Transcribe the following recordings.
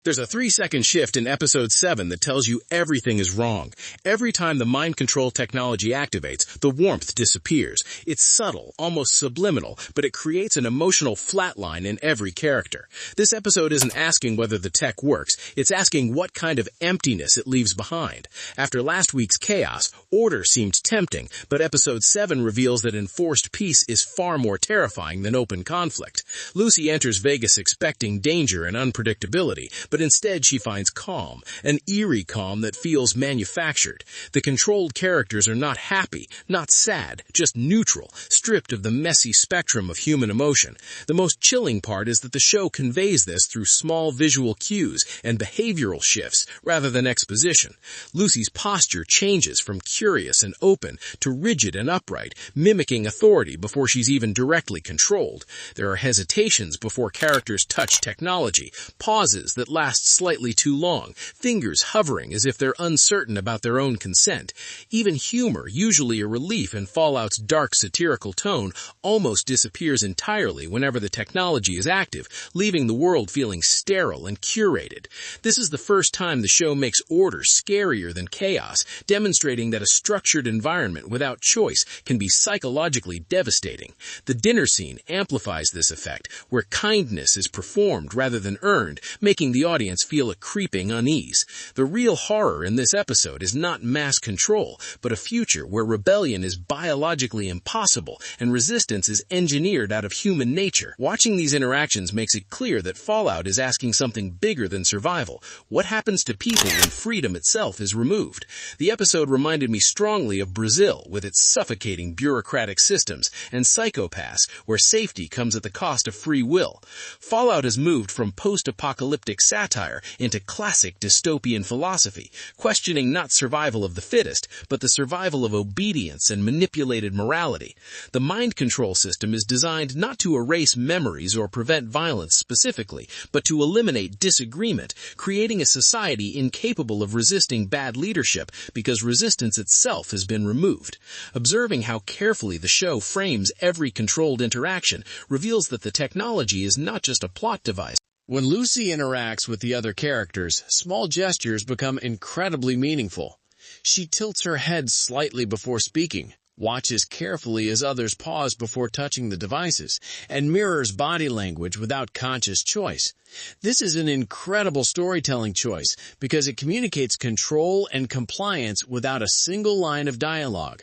There's a 3-second shift in episode 7 that tells you everything is wrong. Every time the mind control technology activates, the warmth disappears. It's subtle, almost subliminal, but it creates an emotional flatline in every character. This episode isn't asking whether the tech works, it's asking what kind of emptiness it leaves behind. After last week's chaos, order seemed tempting, but episode 7 reveals that enforced peace is far more terrifying than open conflict. Lucy enters Vegas expecting danger and unpredictability, but instead she finds calm, an eerie calm that feels manufactured. The controlled characters are not happy, not sad, just neutral, stripped of the messy spectrum of human emotion. The most chilling part is that the show conveys this through small visual cues and behavioral shifts rather than exposition. Lucy's posture changes from curious and open to rigid and upright, mimicking authority before she's even directly controlled. There are hesitations before characters touch technology, pauses that last slightly too long, fingers hovering as if they're uncertain about their own consent. Even humor, usually a relief in Fallout's dark satirical tone, almost disappears entirely whenever the technology is active, leaving the world feeling sterile and curated. This is the first time the show makes order scarier than chaos, demonstrating that a structured environment without choice can be psychologically devastating. The dinner scene amplifies this effect, where kindness is performed rather than earned, making the audience feel a creeping unease. The real horror in this episode is not mass control, but a future where rebellion is biologically impossible and resistance is engineered out of human nature. Watching these interactions makes it clear that Fallout is asking something bigger than survival. What happens to people when freedom itself is removed? The episode reminded me strongly of Brazil, with its suffocating bureaucratic systems, and Psychopaths, where safety comes at the cost of free will. Fallout has moved from post-apocalyptic satire into classic dystopian philosophy, questioning not survival of the fittest, but the survival of obedience and manipulated morality. The mind control system is designed not to erase memories or prevent violence specifically, but to eliminate disagreement, creating a society incapable of resisting bad leadership because resistance itself has been removed. Observing how carefully the show frames every controlled interaction reveals that the technology is not just a plot device. When Lucy interacts with the other characters, small gestures become incredibly meaningful. She tilts her head slightly before speaking, watches carefully as others pause before touching the devices, and mirrors body language without conscious choice. This is an incredible storytelling choice because it communicates control and compliance without a single line of dialogue.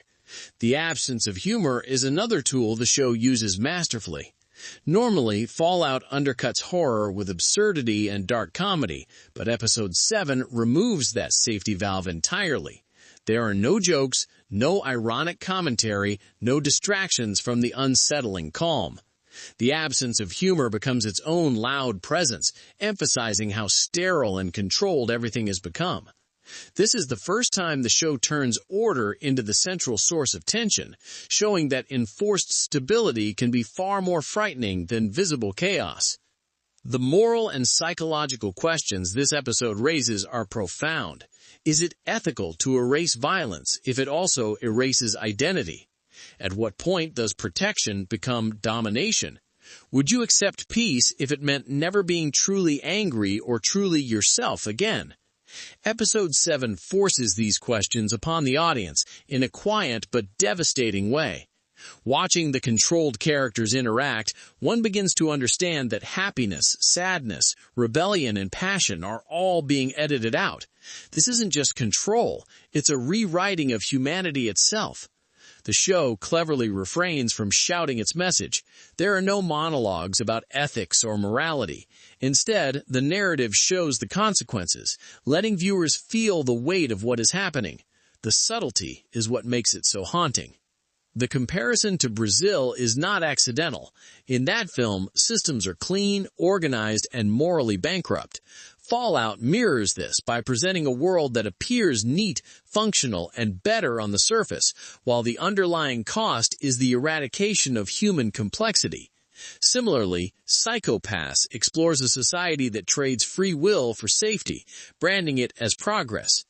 The absence of humor is another tool the show uses masterfully. Normally, Fallout undercuts horror with absurdity and dark comedy, but Episode 7 removes that safety valve entirely. There are no jokes, no ironic commentary, no distractions from the unsettling calm. The absence of humor becomes its own loud presence, emphasizing how sterile and controlled everything has become. This is the first time the show turns order into the central source of tension, showing that enforced stability can be far more frightening than visible chaos. The moral and psychological questions this episode raises are profound. Is it ethical to erase violence if it also erases identity? At what point does protection become domination? Would you accept peace if it meant never being truly angry or truly yourself again? Episode 7 forces these questions upon the audience in a quiet but devastating way. Watching the controlled characters interact, one begins to understand that happiness, sadness, rebellion, and passion are all being edited out. This isn't just control, it's a rewriting of humanity itself. The show cleverly refrains from shouting its message. There are no monologues about ethics or morality. Instead, the narrative shows the consequences, letting viewers feel the weight of what is happening. The subtlety is what makes it so haunting. The comparison to Brazil is not accidental. In that film, systems are clean, organized, and morally bankrupt. Fallout mirrors this by presenting a world that appears neat, functional, and better on the surface, while the underlying cost is the eradication of human complexity. Similarly, Psychopaths explores a society that trades free will for safety, branding it as progress.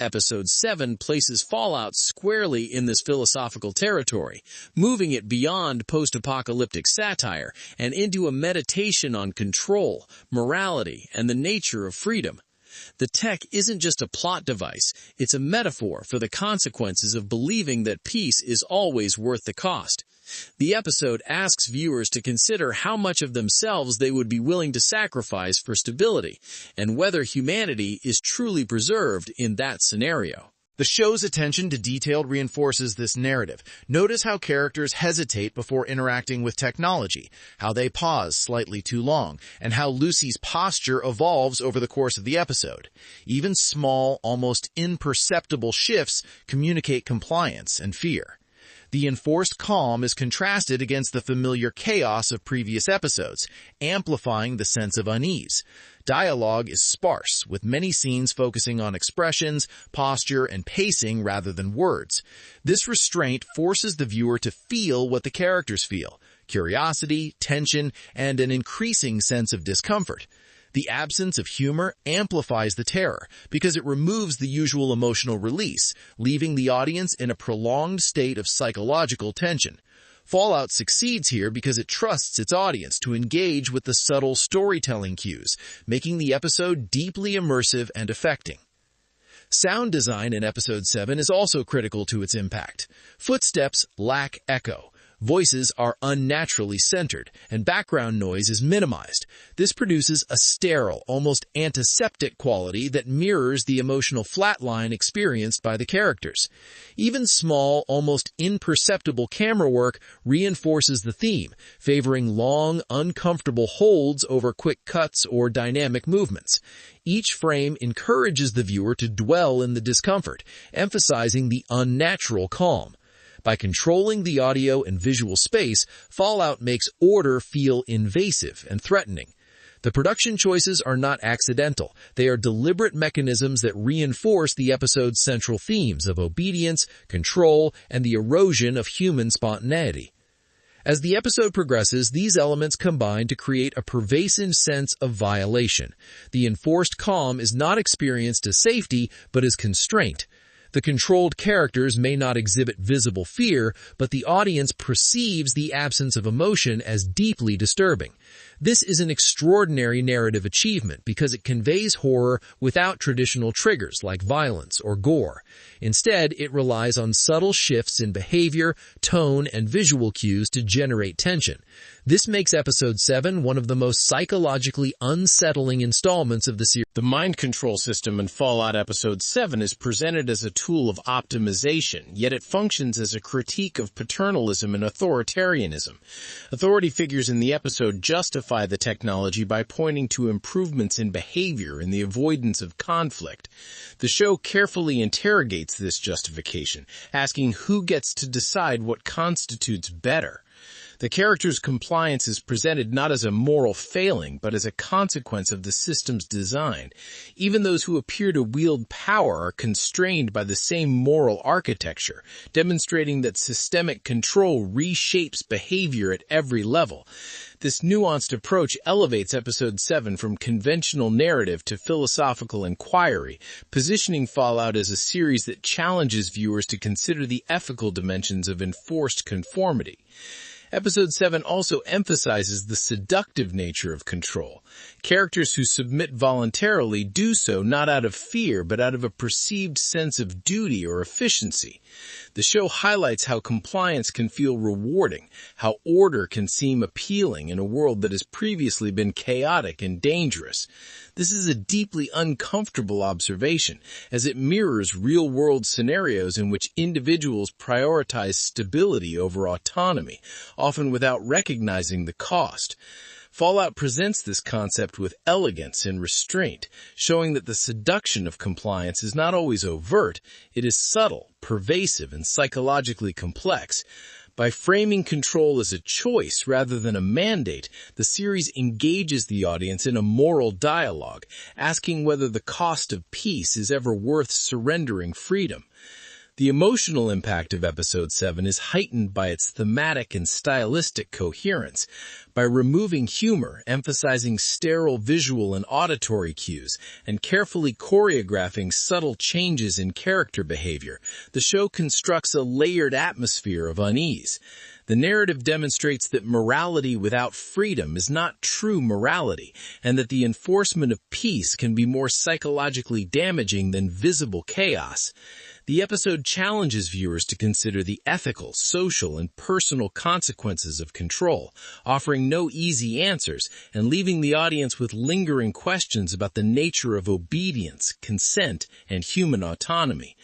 Episode 7 places Fallout squarely in this philosophical territory, moving it beyond post-apocalyptic satire and into a meditation on control, morality, and the nature of freedom. The tech isn't just a plot device, it's a metaphor for the consequences of believing that peace is always worth the cost. The episode asks viewers to consider how much of themselves they would be willing to sacrifice for stability, and whether humanity is truly preserved in that scenario. The show's attention to detail reinforces this narrative. Notice how characters hesitate before interacting with technology, how they pause slightly too long, and how Lucy's posture evolves over the course of the episode. Even small, almost imperceptible shifts communicate compliance and fear. The enforced calm is contrasted against the familiar chaos of previous episodes, amplifying the sense of unease. Dialogue is sparse, with many scenes focusing on expressions, posture, and pacing rather than words. This restraint forces the viewer to feel what the characters feel: curiosity, tension, and an increasing sense of discomfort. The absence of humor amplifies the terror because it removes the usual emotional release, leaving the audience in a prolonged state of psychological tension. Fallout succeeds here because it trusts its audience to engage with the subtle storytelling cues, making the episode deeply immersive and affecting. Sound design in Episode 7 is also critical to its impact. Footsteps lack echo. Voices are unnaturally centered, and background noise is minimized. This produces a sterile, almost antiseptic quality that mirrors the emotional flatline experienced by the characters. Even small, almost imperceptible camera work reinforces the theme, favoring long, uncomfortable holds over quick cuts or dynamic movements. Each frame encourages the viewer to dwell in the discomfort, emphasizing the unnatural calm. By controlling the audio and visual space, Fallout makes order feel invasive and threatening. The production choices are not accidental. They are deliberate mechanisms that reinforce the episode's central themes of obedience, control, and the erosion of human spontaneity. As the episode progresses, these elements combine to create a pervasive sense of violation. The enforced calm is not experienced as safety, but as constraint. The controlled characters may not exhibit visible fear, but the audience perceives the absence of emotion as deeply disturbing. This is an extraordinary narrative achievement because it conveys horror without traditional triggers like violence or gore. Instead, it relies on subtle shifts in behavior, tone, and visual cues to generate tension. This makes Episode 7 one of the most psychologically unsettling installments of the series. The mind control system in Fallout Episode 7 is presented as a tool of optimization, yet it functions as a critique of paternalism and authoritarianism. Authority figures in the episode justify the technology by pointing to improvements in behavior and the avoidance of conflict. The show carefully interrogates this justification, asking who gets to decide what constitutes better. The character's compliance is presented not as a moral failing, but as a consequence of the system's design. Even those who appear to wield power are constrained by the same moral architecture, demonstrating that systemic control reshapes behavior at every level. This nuanced approach elevates Episode 7 from conventional narrative to philosophical inquiry, positioning Fallout as a series that challenges viewers to consider the ethical dimensions of enforced conformity. Episode 7 also emphasizes the seductive nature of control. Characters who submit voluntarily do so not out of fear, but out of a perceived sense of duty or efficiency. The show highlights how compliance can feel rewarding, how order can seem appealing in a world that has previously been chaotic and dangerous. This is a deeply uncomfortable observation, as it mirrors real-world scenarios in which individuals prioritize stability over autonomy, often without recognizing the cost. Fallout presents this concept with elegance and restraint, showing that the seduction of compliance is not always overt, it is subtle, pervasive, and psychologically complex. By framing control as a choice rather than a mandate, the series engages the audience in a moral dialogue, asking whether the cost of peace is ever worth surrendering freedom. The emotional impact of Episode 7 is heightened by its thematic and stylistic coherence. By removing humor, emphasizing sterile visual and auditory cues, and carefully choreographing subtle changes in character behavior, the show constructs a layered atmosphere of unease. The narrative demonstrates that morality without freedom is not true morality, and that the enforcement of peace can be more psychologically damaging than visible chaos. The episode challenges viewers to consider the ethical, social, and personal consequences of control, offering no easy answers and leaving the audience with lingering questions about the nature of obedience, consent, and human autonomy.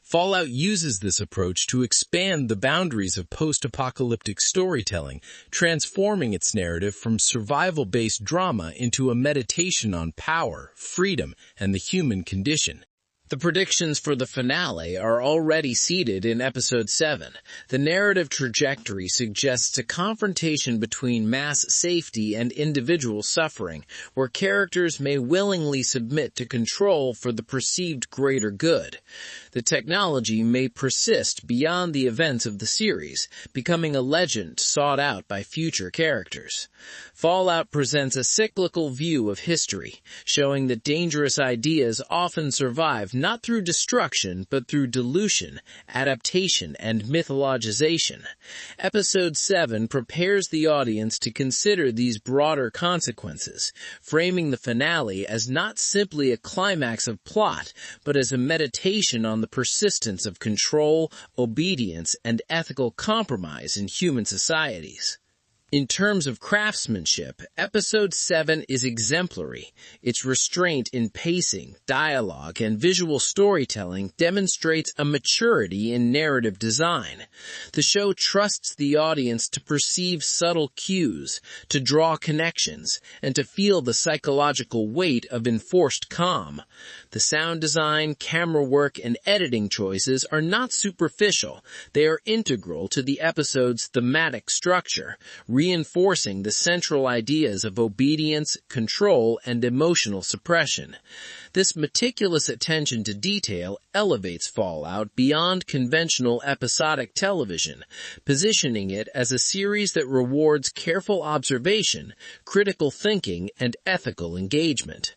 Fallout uses this approach to expand the boundaries of post-apocalyptic storytelling, transforming its narrative from survival-based drama into a meditation on power, freedom, and the human condition. The predictions for the finale are already seated in Episode 7. The narrative trajectory suggests a confrontation between mass safety and individual suffering, where characters may willingly submit to control for the perceived greater good. The technology may persist beyond the events of the series, becoming a legend sought out by future characters. Fallout presents a cyclical view of history, showing that dangerous ideas often survive not through destruction, but through dilution, adaptation, and mythologization. Episode 7 prepares the audience to consider these broader consequences, framing the finale as not simply a climax of plot, but as a meditation on the persistence of control, obedience, and ethical compromise in human societies. In terms of craftsmanship, Episode 7 is exemplary. Its restraint in pacing, dialogue, and visual storytelling demonstrates a maturity in narrative design. The show trusts the audience to perceive subtle cues, to draw connections, and to feel the psychological weight of enforced calm. The sound design, camera work, and editing choices are not superficial. They are integral to the episode's thematic structure, reinforcing the central ideas of obedience, control, and emotional suppression. This meticulous attention to detail elevates Fallout beyond conventional episodic television, positioning it as a series that rewards careful observation, critical thinking, and ethical engagement.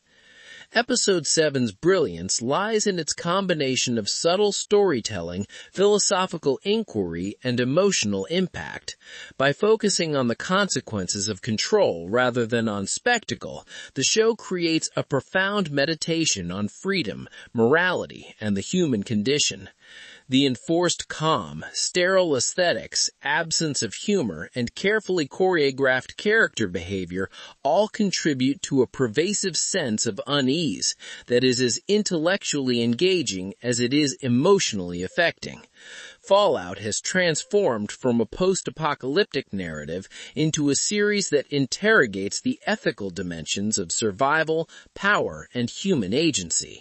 Episode 7's brilliance lies in its combination of subtle storytelling, philosophical inquiry, and emotional impact. By focusing on the consequences of control rather than on spectacle, the show creates a profound meditation on freedom, morality, and the human condition. The enforced calm, sterile aesthetics, absence of humor, and carefully choreographed character behavior all contribute to a pervasive sense of unease that is as intellectually engaging as it is emotionally affecting. Fallout has transformed from a post-apocalyptic narrative into a series that interrogates the ethical dimensions of survival, power, and human agency.